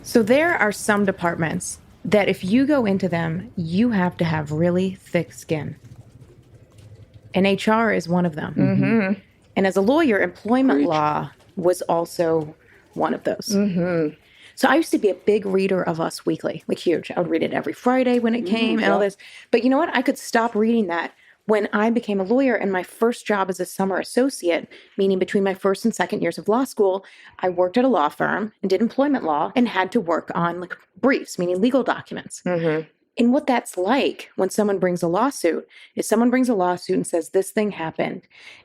So there are some departments that if you go into them, you have to have really thick skin. And HR is one of them. Mm-hmm. And as a lawyer, employment law was also one of those. Mm-hmm. So I used to be a big reader of Us Weekly, like huge. I would read it every Friday when it came and all this. But you know what? I could stop reading that when I became a lawyer, and my first job as a summer associate, meaning between my first and second years of law school, I worked at a law firm and did employment law and had to work on like briefs, meaning legal documents. Mm-hmm. And what that's like when someone brings a lawsuit is someone brings a lawsuit and says, this thing happened.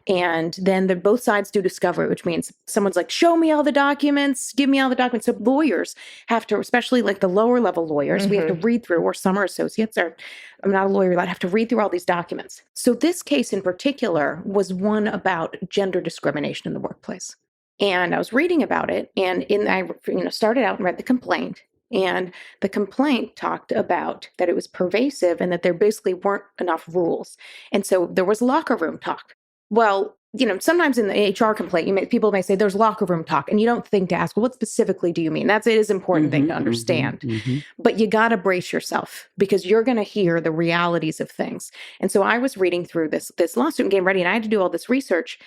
And then both sides do discovery, which means someone's like, show me all the documents, give me all the documents. So lawyers have to, especially like the lower level lawyers, we have to read through, or summer associates, or I'm not a lawyer, I have to read through all these documents. So this case in particular was one about gender discrimination in the workplace. And I was reading about it, and I started out and read the complaint. And the complaint talked about that it was pervasive and that there basically weren't enough rules. And so there was locker room talk. Well, sometimes in the HR complaint, people may say there's locker room talk, and you don't think to ask, well, what specifically do you mean? It is an important thing to understand. But you got to brace yourself because you're going to hear the realities of things. And so I was reading through this lawsuit and getting ready, and I had to do all this research.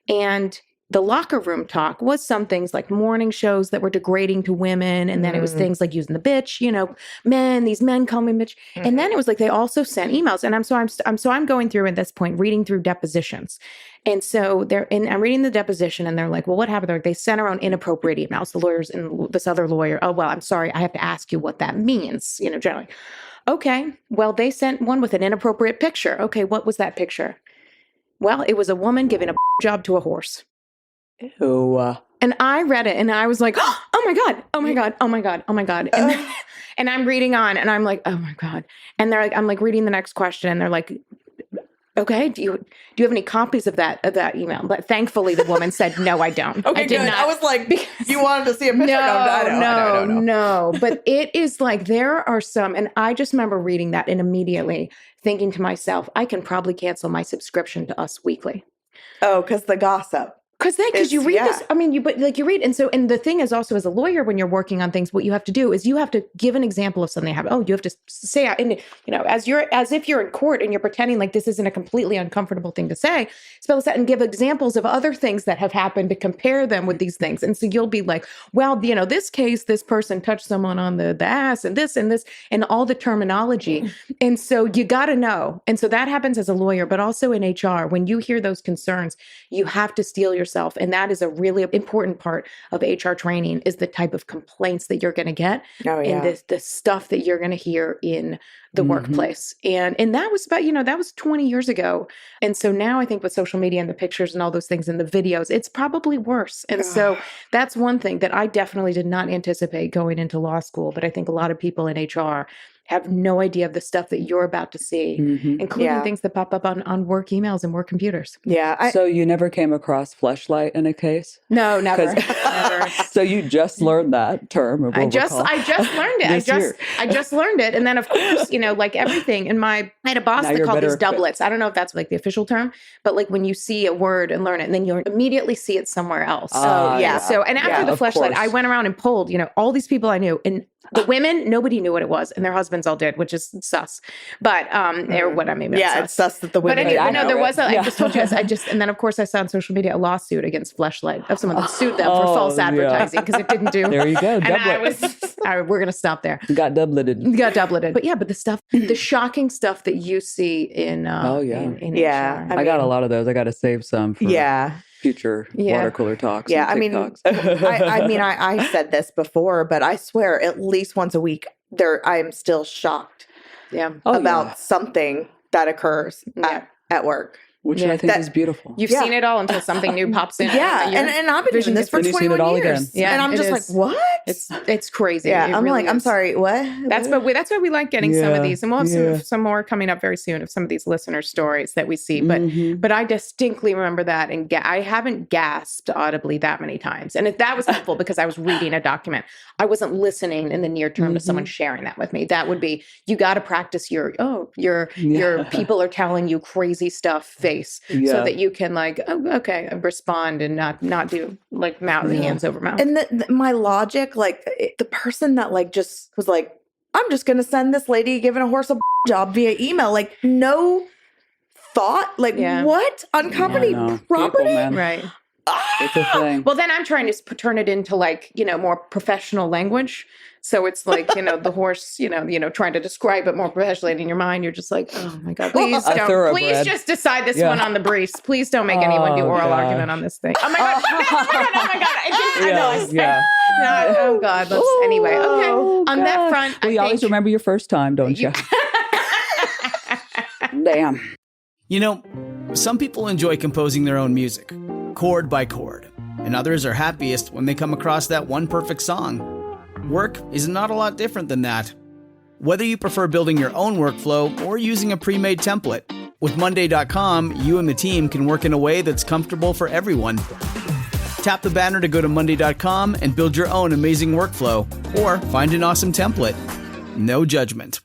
And the locker room talk was some things like morning shows that were degrading to women. And then it was things like using the bitch, these men call me bitch. And then it was like, they also sent emails. And I'm going through at this point, reading through depositions. And so I'm reading the deposition, and they're like, well, what happened? They sent around inappropriate emails, the lawyers and this other lawyer. Oh, well, I'm sorry. I have to ask you what that means, generally. Okay. Well, they sent one with an inappropriate picture. Okay. What was that picture? Well, it was a woman giving a job to a horse. Ew. And I read it and I was like, oh my God, oh my God, oh my God, oh my God. And I'm reading on and I'm like, oh my God. And I'm like reading the next question, and they're like, okay, do you have any copies of that email? But thankfully the woman said, no, I don't. Okay, I did good. not. I was like, you wanted to see a picture? No. But it is like, there are some, and I just remember reading that and immediately thinking to myself, I can probably cancel my subscription to Us Weekly. Oh, because the gossip. Because you read this, you read. And the thing is also, as a lawyer, when you're working on things, what you have to do is you have to give an example of something happened. Oh, you have to say, and as if you're in court and you're pretending like this isn't a completely uncomfortable thing to say, spell this out and give examples of other things that have happened to compare them with these things. And so you'll be like, well, this case, this person touched someone on the ass and this and all the terminology. And so you got to know. And so that happens as a lawyer, but also in HR, when you hear those concerns, you have to steel yourself. And that is a really important part of HR training, is the type of complaints that you're going to get and the stuff that you're going to hear in the workplace. And that was about, that was 20 years ago. And so now I think with social media and the pictures and all those things and the videos, it's probably worse. And so that's one thing that I definitely did not anticipate going into law school. But I think a lot of people in HR have no idea of the stuff that you're about to see, including things that pop up on work emails and work computers. Yeah. So you never came across fleshlight in a case? No, never. Never. So you just learned that term. I just learned it. I just learned it. And then of course, like everything I had a boss that called these doublets. I don't know if that's like the official term, but like when you see a word and learn it, and then you immediately see it somewhere else. So, and after the fleshlight, I went around and pulled, all these people I knew, and the women, nobody knew what it was, and their husbands all did, which is sus. But or what I mean, it's sus that the women. But anyway, there was. I just told you. And then of course I saw on social media a lawsuit against Fleshlight of someone that sued them for false advertising because it didn't do. There you go. And we're gonna stop there. Got doubleted. But the shocking stuff that you see in in HR. I got a lot of those. I got to save some for future water cooler talks. Yeah, I said this before, but I swear at least once a week I am still shocked about something that occurs at work. Which I think is beautiful. You've seen it all until something new pops in. And I've been doing this for 21 years. Yeah, and I'm just like, what? It's crazy. Yeah, I'm really I'm sorry, what? That's why we like getting some of these. And we'll have some more coming up very soon of some of these listener stories that we see. But I distinctly remember that, and I haven't gasped audibly that many times. And that was helpful because I was reading a document. I wasn't listening in the near term to someone sharing that with me. That would be, you got to practice your people are telling you crazy stuff, space so that you can like, oh, okay, respond and not do like hands over mouth. And my logic, like the person that like just was like, I'm just going to send this lady giving a horse a job via email. Like no thought, like what on company property? People, right. It's a thing. Well, then I'm trying to turn it into like, more professional language. So it's like, the horse, trying to describe it more professionally. And in your mind, you're just like, oh my God, please just decide this one on the briefs. Please don't make anyone do oral argument on this thing. Oh my God. Oh my God. Oh God. Anyway. Okay. On that front, you always remember your first time, don't you? Damn. Some people enjoy composing their own music, chord by chord, and others are happiest when they come across that one perfect song. Work is not a lot different than that. Whether you prefer building your own workflow or using a pre-made template, with Monday.com, you and the team can work in a way that's comfortable for everyone. Tap the banner to go to Monday.com and build your own amazing workflow, or find an awesome template. No judgment.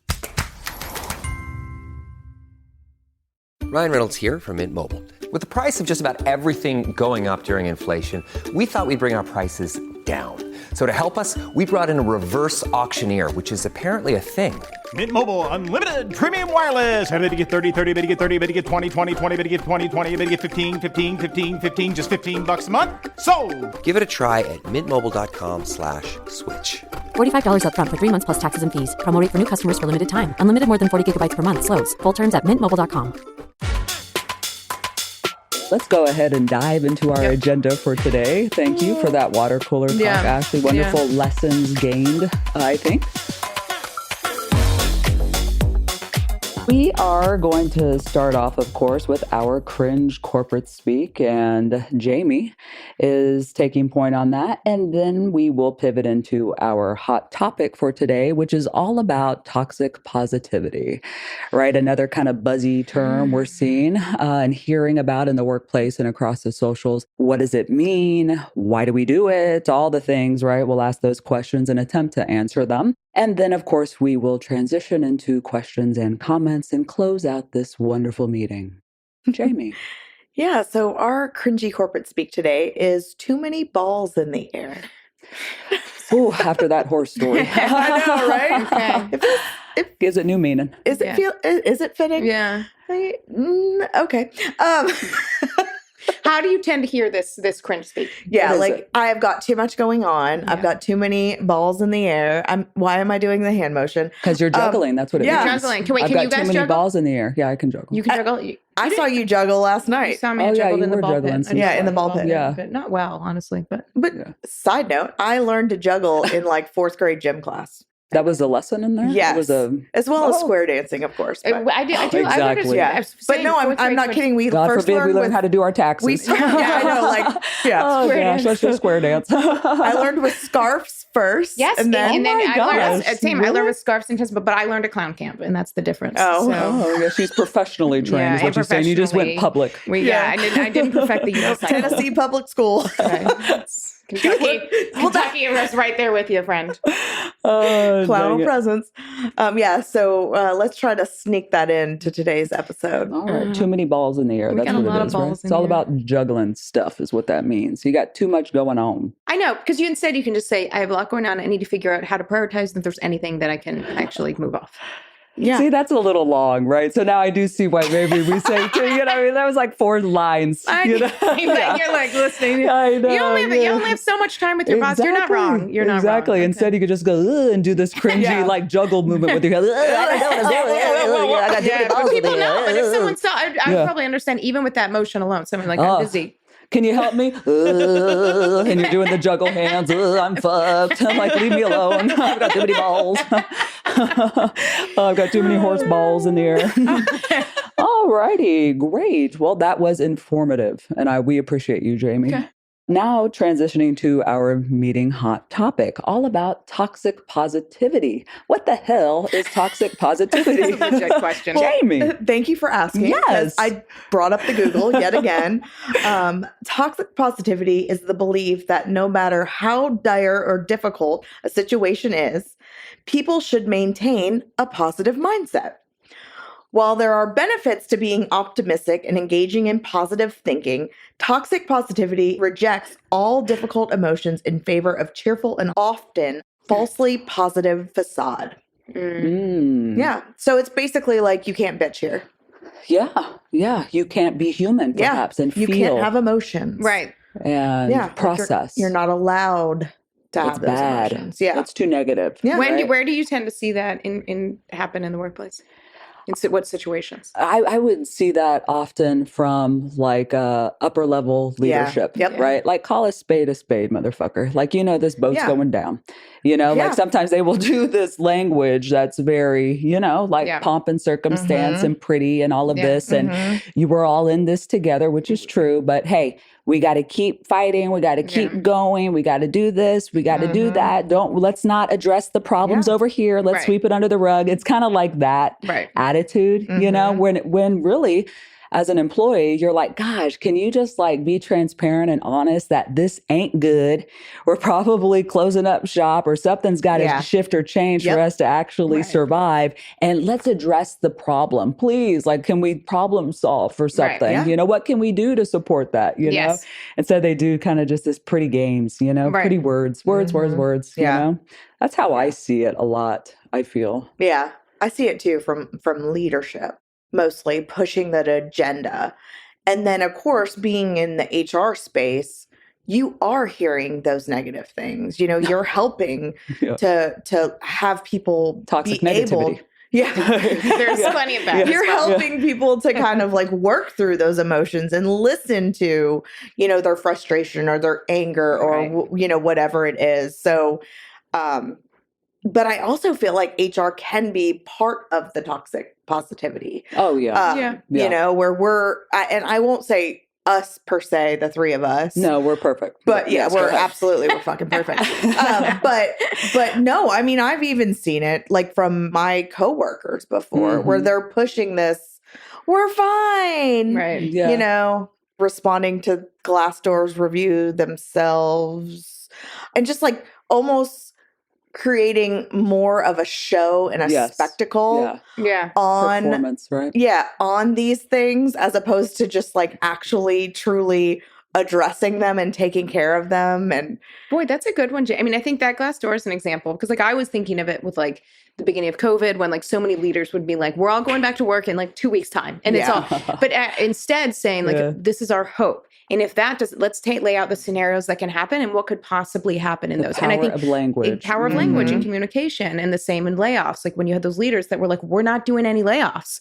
Ryan Reynolds here from Mint Mobile. With the price of just about everything going up during inflation, we thought we'd bring our prices down. So to help us, we brought in a reverse auctioneer, which is apparently a thing. Mint Mobile Unlimited Premium Wireless. How to get 30, 30, how to get 30, how to get 20, 20, 20, how to get 20, 20, how to get 15, 15, 15, 15, just $15 a month? Sold! Give it a try at mintmobile.com/switch. $45 up front for 3 months plus taxes and fees. Promo rate for new customers for limited time. Unlimited more than 40 gigabytes per month. Slows full terms at mintmobile.com. Let's go ahead and dive into our agenda for today. Thank you for that water cooler talk, Ashley. Wonderful lessons gained, I think. We are going to start off, of course, with our cringe corporate speak, and Jamie is taking point on that. And then we will pivot into our hot topic for today, which is all about toxic positivity, right? Another kind of buzzy term we're seeing and hearing about in the workplace and across the socials. What does it mean? Why do we do it? All the things, right? We'll ask those questions and attempt to answer them. And then, of course, we will transition into questions and comments and close out this wonderful meeting. Jamie. Yeah, so our cringy corporate speak today is too many balls in the air. Ooh, after that horse story. I know, right? Okay. It gives it new meaning. Is it fitting? Yeah. Okay. How do you tend to hear this cringe speak? Yeah, like I have got too much going on. Yeah. I've got too many balls in the air. Why am I doing the hand motion? Because you're juggling. That's what it means. Juggling. Can I've you got guys too many juggle? balls in the air. Yeah, I can juggle. You can juggle. I saw you juggle last night. You saw me juggled in the ball pit. Yeah, in the ball pit. Yeah, but not well, honestly. But side note, I learned to juggle in like 4th grade gym class. That was a lesson in there? Yes. As well as square dancing, of course. But. I do. Exactly. But no, I'm not kidding. We God first forbid we learn how to do our taxes. I know, square dance. Let's do square dance. I learned with scarves first. Yes, and then I learned with scarves and but I learned at clown camp, and that's the difference. Yeah, she's professionally trained. Is what you're saying? You just went public. I didn't perfect the unicycle. Tennessee public school. Kentucky was right there with you, friend. Clown presence. So let's try to sneak that into today's episode. All right. Too many balls in the air. That's what it is, right? It's all about juggling stuff is what that means. You got too much going on. I know, because you can just say, I have a lot going on. I need to figure out how to prioritize and if there's anything that I can actually move off. Yeah. See, that's a little long, right? So now I do see why maybe we say, that was like 4 lines. You're like listening. I know. You only have so much time with your boss. You're not wrong. You're not wrong. Exactly. Instead, you could just go and do this cringy like juggle movement with your head. But people know. And if someone saw, I would probably understand even with that motion alone. Someone like, I'm busy. Can you help me? And you're doing the juggle hands. I'm fucked. I'm like, leave me alone. I've got too many balls. I've got too many horse balls in the air. All righty. Great. Well, that was informative. And we appreciate you, Jamie. Okay. Now transitioning to our meeting hot topic, all about toxic positivity. What the hell is toxic positivity? That's a legit question. Jamie. Thank you for asking. Yes. I brought up the Google yet again. Toxic positivity is the belief that no matter how dire or difficult a situation is, people should maintain a positive mindset. While there are benefits to being optimistic and engaging in positive thinking, toxic positivity rejects all difficult emotions in favor of cheerful and often falsely positive facade. Yeah. So it's basically like you can't bitch here. Yeah. You can't be human, perhaps, and you feel. can't have emotions. Right. And process. You're not allowed to have It's those bad. emotions. Yeah. It's too negative. Yeah. Where do you tend to see that in happen in the workplace? What situations? I would see that often from like upper level leadership, right? Like call a spade, motherfucker. Like, this boat's going down. Like sometimes they will do this language that's very, like pomp and circumstance and pretty and all of this. And you were all in this together, which is true. But hey, we got to keep fighting. We got to keep going. We got to do this. We got to do that. Let's not address the problems over here. Let's sweep it under the rug. It's kind of like that attitude, when really as an employee, you're like, gosh, can you just like be transparent and honest that this ain't good? We're probably closing up shop or something's got to shift or change for us to actually survive. And let's address the problem, please. Like, can we problem solve for something? What can we do to support that? Know? And so they do kind of just this pretty games, pretty words, words. You know, that's how I see it a lot. I feel. Yeah, I see it too from leadership. Mostly pushing that agenda. And then, of course, being in the HR space, you are hearing those negative things. You're helping to have people toxic be negativity. There's plenty of that. You're helping people to kind of like work through those emotions and listen to, their frustration or their anger or, whatever it is. So, but I also feel like HR can be part of the toxic positivity. Oh, yeah. Where and I won't say us per se, the three of us. No, we're perfect. But we're fucking perfect. But no, I mean, I've even seen it like from my coworkers before where they're pushing this, we're fine. Right. Yeah. Responding to Glassdoor's review themselves and just like almost creating more of a show and a spectacle on performance, right? On these things as opposed to just like actually truly addressing them and taking care of them. And boy, that's a good one. I mean, I think that Glassdoor is an example because like I was thinking of it with like the beginning of COVID when like so many leaders would be like, we're all going back to work in like 2 weeks time. And it's all, but instead saying like, this is our hope. And if that does, let's lay out the scenarios that can happen and what could possibly happen in those. And I think of language. Power of language and communication, and the same in layoffs. Like when you had those leaders that were like, we're not doing any layoffs.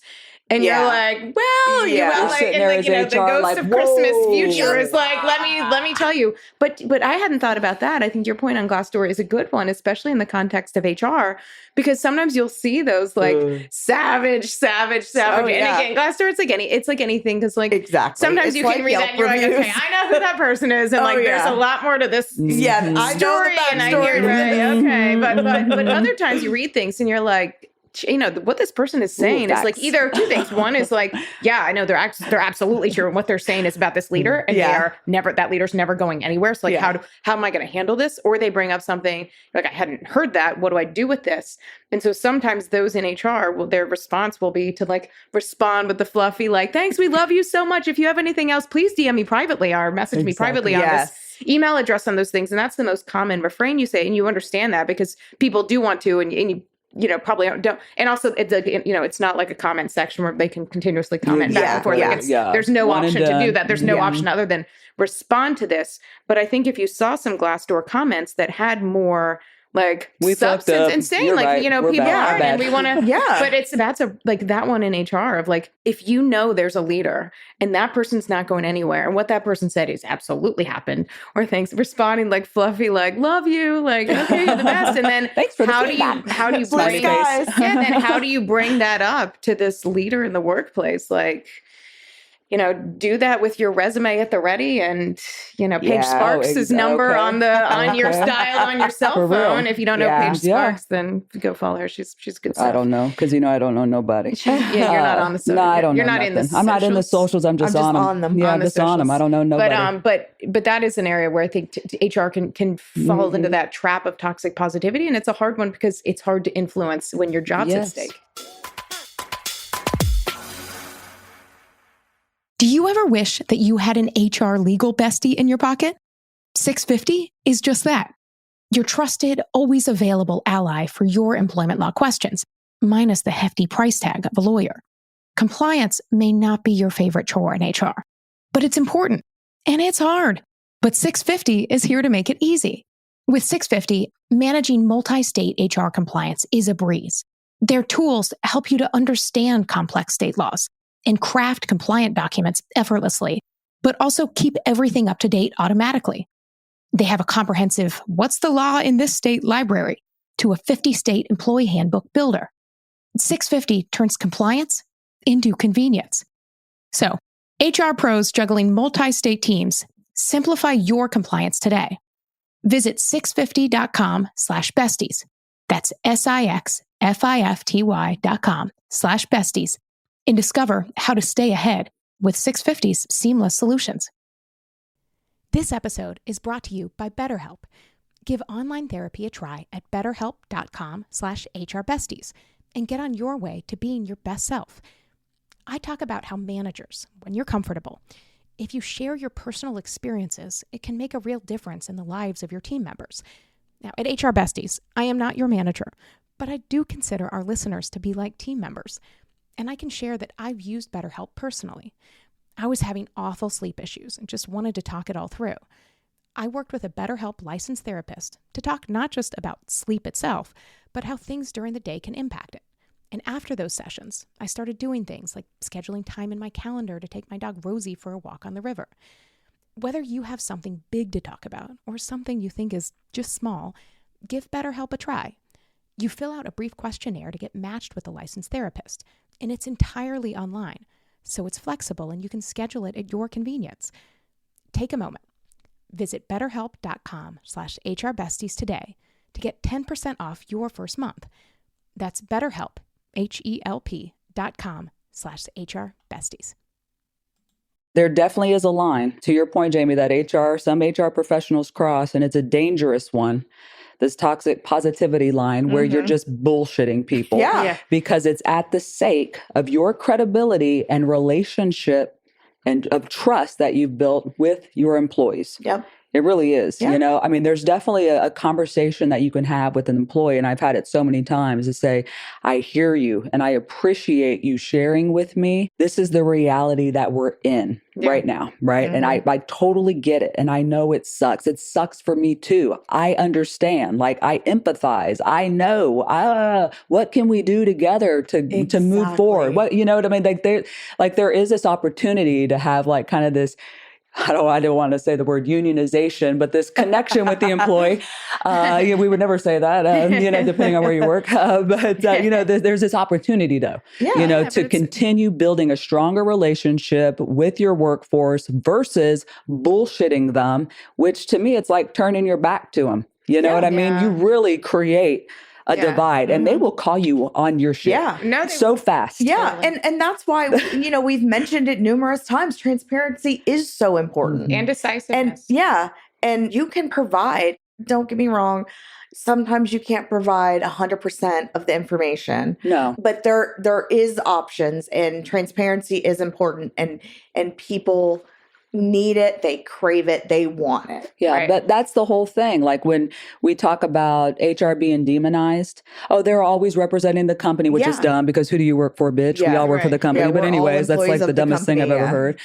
And you're like, well, like, and like, the ghost like, of Christmas future is like, let me tell you. But I hadn't thought about that. I think your point on Glassdoor is a good one, especially in the context of HR, because sometimes you'll see those like savage. And again, Glassdoor, it's like anything because like sometimes it's you can read that and you're like, okay, I know who that person is, and like there's a lot more to this story, I know and I hear okay, but other times you read things and you're like, what this person is saying is like either two things. One is like, I know they're absolutely sure what they're saying is about this leader, and that leader's never going anywhere. So like, how am I going to handle this? Or they bring up something like, I hadn't heard that. What do I do with this? And so sometimes those in HR, their response will be to like respond with the fluffy, like, thanks, we love you so much. If you have anything else, please DM me privately or message me privately on this email address on those things. And that's the most common refrain you say. And you understand that because people do want to, and you probably don't. And also, it's it's not like a comment section where they can continuously comment back and forth. There's no option to do that. There's no option other than respond to this. But I think if you saw some Glassdoor comments that had more like substance and saying You're like, right. people bad. are and we want to, but that's that one in HR of like, if there's a leader and that person's not going anywhere and what that person said is absolutely happened or thanks, responding like fluffy, like, love you, like, okay, you're the best. And then thanks for how do you bring then how do you bring that up to this leader in the workplace? Like, do that with your resume at the ready and, Paige Sparks' number on your style on your cell phone. If you don't know Paige Sparks, then go follow her. She's good stuff. I don't know. Cause I don't know nobody. You're not on the social. No, I don't know. You're not nothing. in the socials. I'm not in the socials. I'm just on them. Yeah, I'm just on them. I don't know nobody. But that is an area where I think HR can fall into that trap of toxic positivity. And it's a hard one because it's hard to influence when your job's at stake. Do you ever wish that you had an HR legal bestie in your pocket? 650 is just that. Your trusted, always available ally for your employment law questions, minus the hefty price tag of a lawyer. Compliance may not be your favorite chore in HR, but it's important and it's hard. But 650 is here to make it easy. With 650, managing multi-state HR compliance is a breeze. Their tools help you to understand complex state laws and craft compliant documents effortlessly, but also keep everything up to date automatically. They have a comprehensive "What's the law in this state" library to a 50-state employee handbook builder. 650 turns compliance into convenience. So, HR pros juggling multi-state teams, simplify your compliance today. Visit 650.com/besties. That's SIXFIFTY.com/besties. And discover how to stay ahead with 650's seamless solutions. This episode is brought to you by BetterHelp. Give online therapy a try at betterhelp.com/HRBesties and get on your way to being your best self. I talk about how managers, when you're comfortable, if you share your personal experiences, it can make a real difference in the lives of your team members. Now, at HR Besties, I am not your manager, but I do consider our listeners to be like team members. And I can share that I've used BetterHelp personally. I was having awful sleep issues and just wanted to talk it all through. I worked with a BetterHelp licensed therapist to talk not just about sleep itself, but how things during the day can impact it. And after those sessions, I started doing things like scheduling time in my calendar to take my dog Rosie for a walk on the river. Whether you have something big to talk about or something you think is just small, give BetterHelp a try. You fill out a brief questionnaire to get matched with a licensed therapist, and it's entirely online, so it's flexible and you can schedule it at your convenience. Take a moment. Visit betterhelp.com/HRBesties today to get 10% off your first month. That's BetterHelp, HELP.com/HRBesties. There definitely is a line, to your point, Jamie, that some HR professionals cross, and it's a dangerous one. This toxic positivity line where you're just bullshitting people. Yeah. Because it's at the sake of your credibility and relationship and of trust that you've built with your employees. Yep. It really is. Yeah. You know, I mean, there's definitely a conversation that you can have with an employee. And I've had it so many times to say, I hear you and I appreciate you sharing with me. This is the reality that we're in right now. Right. And I totally get it. And I know it sucks. It sucks for me too. I understand. Like, I empathize. I know, what can we do together to move forward? What, you know what I mean? Like there is this opportunity to have like kind of this, I don't want to say the word unionization, but this connection with the employee. We would never say that, depending on where you work. There's this opportunity though, to continue building a stronger relationship with your workforce versus bullshitting them, which to me, it's like turning your back to them. You know what I mean? You really create a divide and they will call you on your shit so fast. Yeah. And that's why, we've mentioned it numerous times. Transparency is so important. And decisiveness. And you can provide, don't get me wrong, sometimes you can't provide 100% of the information. No. But there is options, and transparency is important, and people need it, they crave it, they want it. Yeah, right. That's the whole thing. Like when we talk about HR being demonized, they're always representing the company, which is dumb because who do you work for, bitch? We all work for the company. But anyways, that's like the dumbest thing I've ever heard.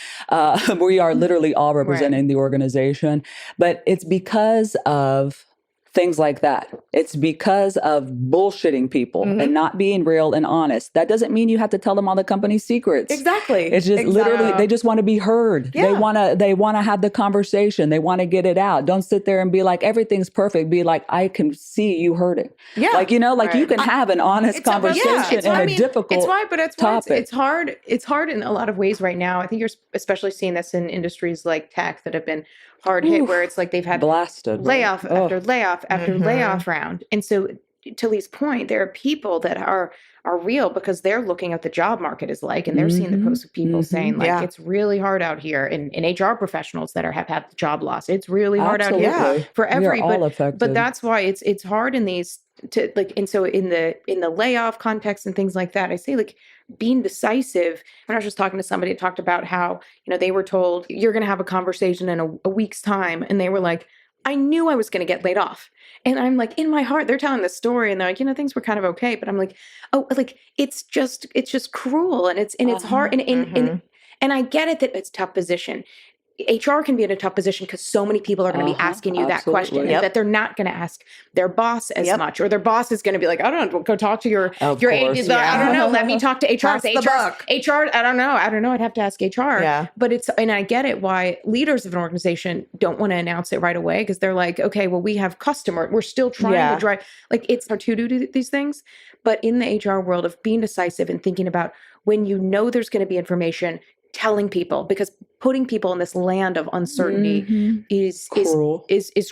We are literally all representing the organization. But it's because of things like that. It's because of bullshitting people and not being real and honest. That doesn't mean you have to tell them all the company's secrets. Exactly. It's just literally, they just want to be heard. Yeah. They want to have the conversation. They want to get it out. Don't sit there and be like, everything's perfect. Be like, I can see you heard it. Yeah. Like, you can have an honest conversation in a difficult topic. It's hard. It's hard in a lot of ways right now. I think you're especially seeing this in industries like tech that have been hard hit, where it's like they've had blasted layoff after layoff after layoff round. And so to Leigh's point, there are people that are real because they're looking at the job market is like, and they're seeing the posts of people saying like, it's really hard out here. And HR professionals that have had job loss, it's really hard out here for everybody. But that's why it's hard in these to like, and so in the layoff context and things like that, I say like being decisive. When I was just talking to somebody, talked about how, they were told you're going to have a conversation in a week's time. And they were like, I knew I was going to get laid off. And I'm like, in my heart, they're telling this story and they're like, things were kind of okay. But I'm like, oh, like, it's just cruel. And it's hard. And I get it that it's a tough position. HR can be in a tough position because so many people are going to be asking you that question, and that they're not going to ask their boss as much, or their boss is going to be like, I don't know, go talk to your agent. I don't know. Let me talk to HR. HR. I don't know. I'd have to ask HR. Yeah. But and I get it why leaders of an organization don't want to announce it right away, because they're like, okay, well, we have customer. We're still trying to drive. Like, it's hard to do these things. But in the HR world of being decisive and thinking about when there's going to be information, telling people, because putting people in this land of uncertainty is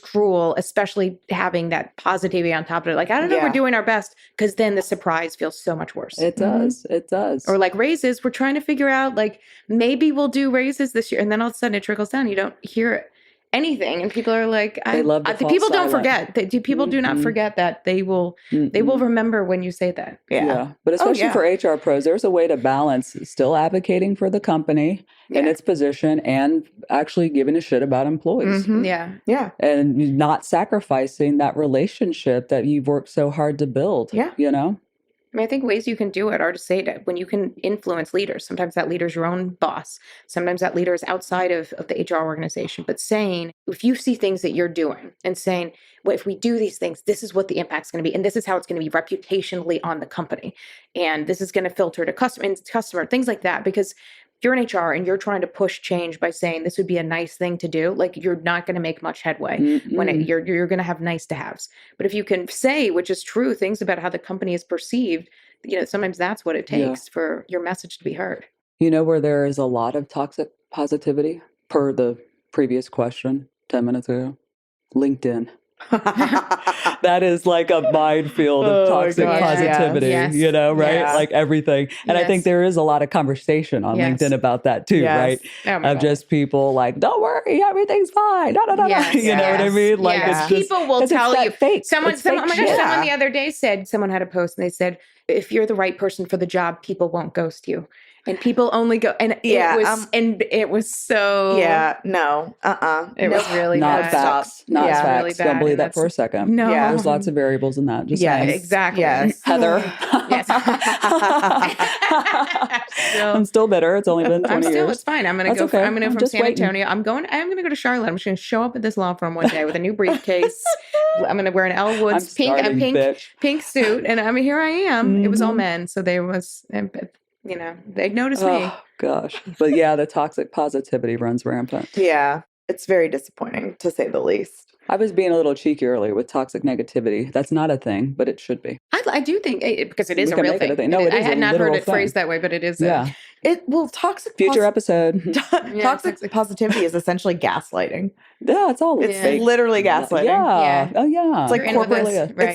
cruel, especially having that positivity on top of it. Like, I don't know, we're doing our best, because then the surprise feels so much worse. It does. It does. Or like raises, we're trying to figure out, like, maybe we'll do raises this year. And then all of a sudden it trickles down. You don't hear anything. And people are like, people don't forget. People do not forget that. They will remember when you say that. Yeah. But especially for HR pros, there's a way to balance still advocating for the company and its position and actually giving a shit about employees. Yeah. And not sacrificing that relationship that you've worked so hard to build. Yeah. I mean, I think ways you can do it are to say that when you can influence leaders, sometimes that leader's your own boss. Sometimes that leader is outside of the HR organization. But saying, if you see things that you're doing and saying, well, if we do these things, this is what the impact's going to be. And this is how it's going to be reputationally on the company. And this is going to filter to customer, things like that. Because if you're in HR and you're trying to push change by saying this would be a nice thing to do, like, you're not going to make much headway when you're going to have nice to haves. But if you can say, which is true, things about how the company is perceived, sometimes that's what it takes for your message to be heard. Where there is a lot of toxic positivity, per the previous question 10 minutes ago? LinkedIn. That is like a minefield of toxic positivity, right? Yes. Like everything. And I think there is a lot of conversation on LinkedIn about that too, right? Of just people like, don't worry, everything's fine. No. You know what I mean? Like, it's just, people will tell you. Fake. Someone the other day said, someone had a post and they said, if you're the right person for the job, people won't ghost you. And people only go, and it was so. It was really not bad. facts. Not facts. Really Don't believe that for a second. No. There's lots of variables in that. Just saying. Exactly. Yes. Heather. Yes. I'm still bitter. It's only been 20 years. It's fine. I'm going to go. Okay. I'm going to go from San Antonio. I'm going to go to Charlotte. I'm just going to show up at this law firm one day with a new briefcase. I'm going to wear an Elle Woods pink suit, and here I am. It was all men, so they was. They'd notice me. Oh, gosh. But the toxic positivity runs rampant. Yeah. It's very disappointing, to say the least. I was being a little cheeky earlier with toxic negativity. That's not a thing, but it should be. I do think, because it is a real thing. No, it is. I had not heard it phrased that way, but it is. Toxic future episode. Toxic positivity is essentially gaslighting. Yeah, it's all it's literally gaslighting. Yeah. Oh yeah. It's like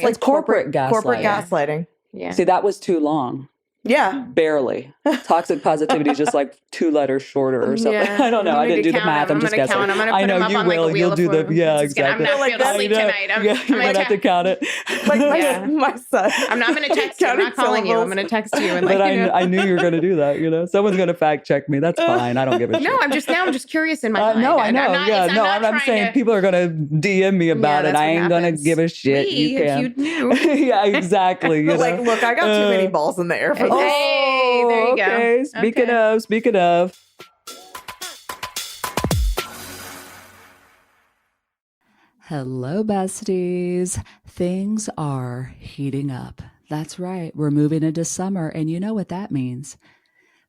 it's corporate gaslighting. Corporate gaslighting. Yeah. See, that was too long. Yeah. Barely. Toxic positivity is just like 2 letters shorter or something. Yeah. I don't know. I didn't do the math. I'm just guessing. I know you will. You'll do the exactly. I'm not able to sleep tonight. You might have to count it. Like my son. I'm not going to text you. I'm not calling you. I'm going to text you. And but I knew you were going to do that. Someone's going to fact check me. That's fine. I don't give a shit. No, I'm just curious in my mind. No, I know. I'm saying people are going to DM me about it. I ain't going to give a shit. You can. You knew. Yeah, exactly. Like, look, I got too many balls in the air for this. Hey, there you go. Okay. Speaking of. Hello, besties. Things are heating up. That's right. We're moving into summer, and you know what that means.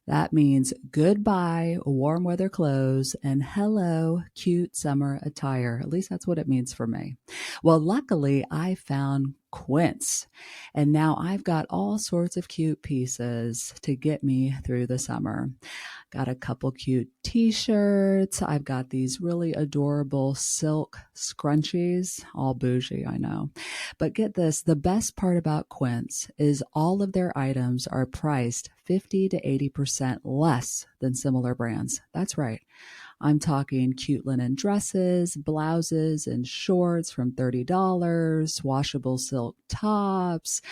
That means goodbye warm weather clothes and hello cute summer attire. At least that's what it means for me. Well, luckily I found Quince, and now I've got all sorts of cute pieces to get me through the summer. Got a couple cute t-shirts. I've got these really adorable silk scrunchies, all bougie, I know. But get this, the best part about Quince is all of their items are priced 50 to 80% less than similar brands. That's right. I'm talking cute linen dresses, blouses, and shorts from $30, washable silk tops,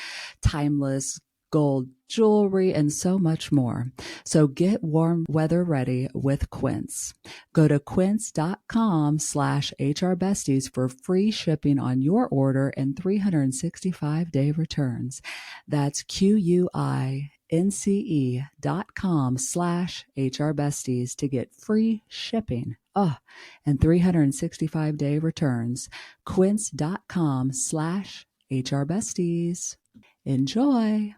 timeless gold jewelry, and so much more. So get warm weather ready with Quince. Go to quince.com/HRBesties for free shipping on your order and 365-day returns. That's QUINCE.com/HRBesties to get free shipping. And 365-day returns. Quince.com/HRBesties. Enjoy.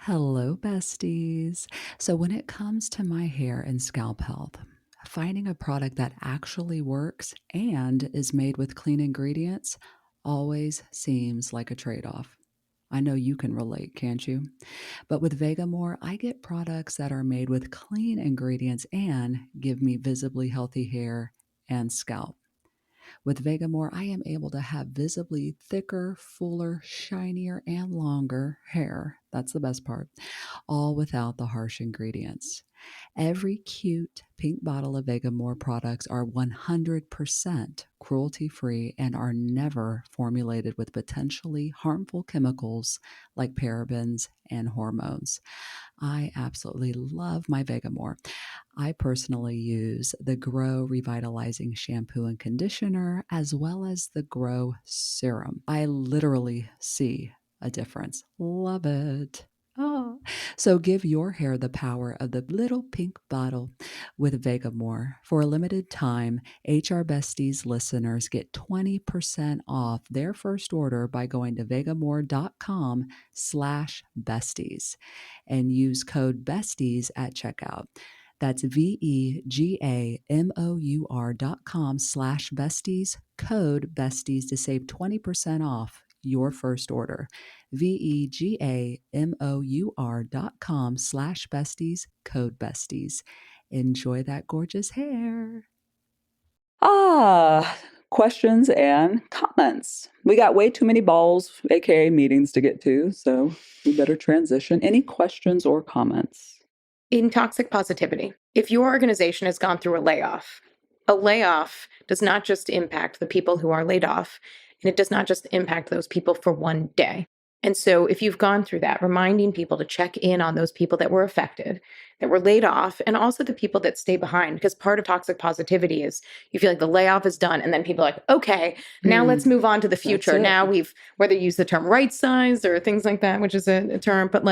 Hello, besties. So when it comes to my hair and scalp health, finding a product that actually works and is made with clean ingredients always seems like a trade-off. I know you can relate, can't you? But with Vegamore, I get products that are made with clean ingredients and give me visibly healthy hair and scalp. With Vegamore, I am able to have visibly thicker, fuller, shinier, and longer hair. That's the best part, all without the harsh ingredients. Every cute pink bottle of Vegamore products are 100% cruelty-free and are never formulated with potentially harmful chemicals like parabens and hormones. I absolutely love my Vegamore. I personally use the Grow Revitalizing Shampoo and Conditioner as well as the Grow Serum. I literally see a difference. Love it. Oh, so give your hair the power of the little pink bottle with Vegamore. For a limited time, HR Besties listeners get 20% off their first order by going to vegamore.com/besties and use code BESTIES at checkout. That's vegamore.com/besties, code BESTIES to save 20% off your first order. vegamore.com/besties, code BESTIES. Enjoy that gorgeous hair. Questions and comments. We got way too many balls, aka meetings, to get to, so we better transition. Any questions or comments? In toxic positivity, if your organization has gone through a layoff does not just impact the people who are laid off, and it does not just impact those people for one day. And so if you've gone through that, reminding people to check in on those people that were affected, that were laid off, and also the people that stay behind. Because part of toxic positivity is you feel like the layoff is done, and then people are like, okay, now let's move on to the future. Now we've, whether you use the term right size or things like that, which is a term, but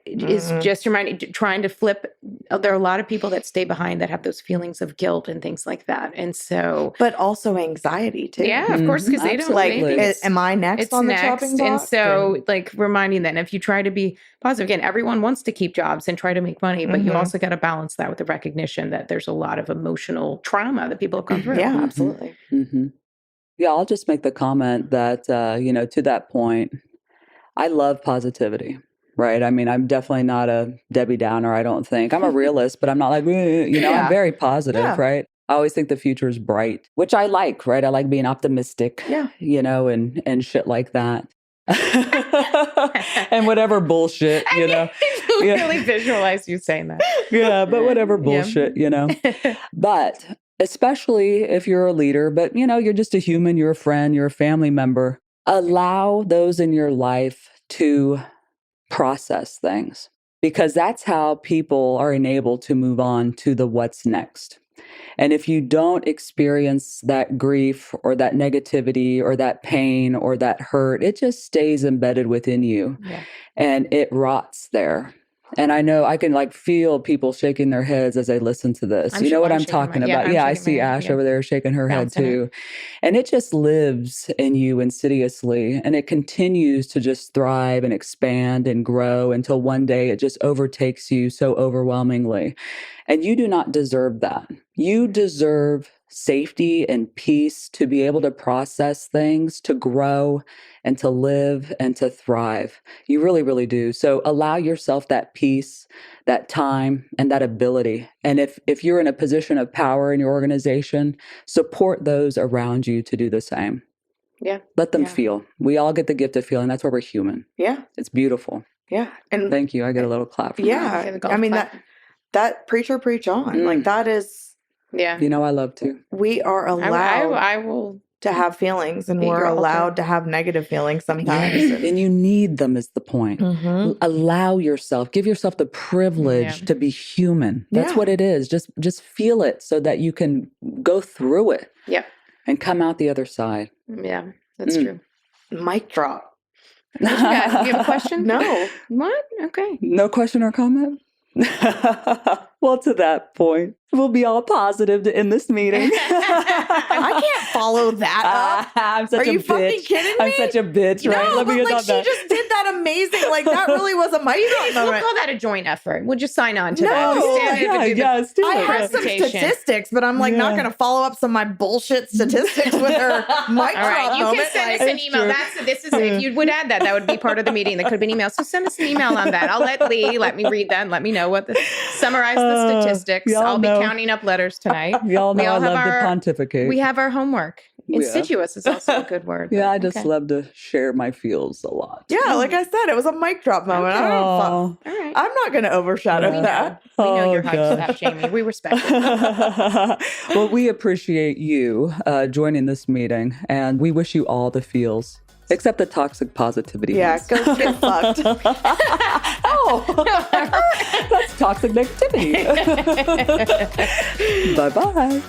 it's just reminding, trying to flip. There are a lot of people that stay behind that have those feelings of guilt and things like that. And so, but also anxiety too. Yeah, of course, because they don't like, think am I next on the chopping block? And so, like, reminding that if you try to be positive, again, everyone wants to keep jobs and try to make money, but you also got to balance that with the recognition that there's a lot of emotional trauma that people have gone through. Yeah, absolutely. Yeah, I'll just make the comment that, to that point, I love positivity. Right. I mean, I'm definitely not a Debbie Downer, I don't think. I'm a realist, but I'm not like, I'm very positive, right? I always think the future is bright, which I like, right? I like being optimistic, and shit like that. And whatever bullshit, I really visualize you saying that. Yeah, but whatever bullshit, But especially if you're a leader, but, you're just a human, you're a friend, you're a family member, allow those in your life to process things, because that's how people are enabled to move on to the what's next. And if you don't experience that grief or that negativity or that pain or that hurt, it just stays embedded within you and it rots there. And I know I can feel people shaking their heads as they listen to this. You know what I'm talking about? Yeah, I see Ash over there shaking her head too. And it just lives in you insidiously, and it continues to just thrive and expand and grow until one day it just overtakes you so overwhelmingly. And you do not deserve that. You deserve safety and peace to be able to process things, to grow and to live and to thrive. You really, really do. So allow yourself that peace, that time, and that ability. And if you're in a position of power in your organization, support those around you to do the same. Yeah. Let them feel. We all get the gift of feeling. That's why we're human. Yeah. It's beautiful. Yeah. And thank you. I get a little clap. I mean, that preacher preach on. Like that is Yeah. You know, I love to. We are allowed I will. to have feelings, and Be we're your altar. allowed to have negative feelings sometimes. And you need them is the point. Mhm. Allow yourself, give yourself the privilege to be human. That's Yeah. what it is. Just feel it so that you can go through it. Yep. And come out the other side. Yeah, that's true. Mic drop. What you got? You have a question? No. What? Okay. No question or comment? Well, to that point, we'll be all positive to end this meeting. I can't follow that up. I'm such Are a you bitch. fucking kidding me? I'm such a bitch, right? No, Let me but get like on she that. just did that amazing. Like that really was a mic drop We'll moment. call that a joint effort. We'll just sign on to No, that. Just stand there and do the- let's do I it. have some presentation. statistics, but I'm like not Yeah. going to follow up some of my bullshit statistics with her mic All right, drop you moment. can send us Like, an It's email. true. This is if you would add that, that would be part of the meeting. That could have been email. So send us an email on that. I'll let Leigh let me read that and let me know what summarize the statistics. y'all I'll be know. counting up letters tonight. Y'all know We all I have love to our- pontificate. We have our homework. Yeah. Insidious is also a good word. Yeah, but I just okay. love to share my feels a lot. yeah, like I said, it was a mic drop moment. I don't know. Oh. All right. I'm not going to overshadow that. We know Oh, your hot gosh. stuff, Jamie. We respect it. Well, we appreciate you joining this meeting, and we wish you all the feels, except the toxic positivity. Yeah, ones. go get fucked. Oh, that's toxic negativity. Bye-bye.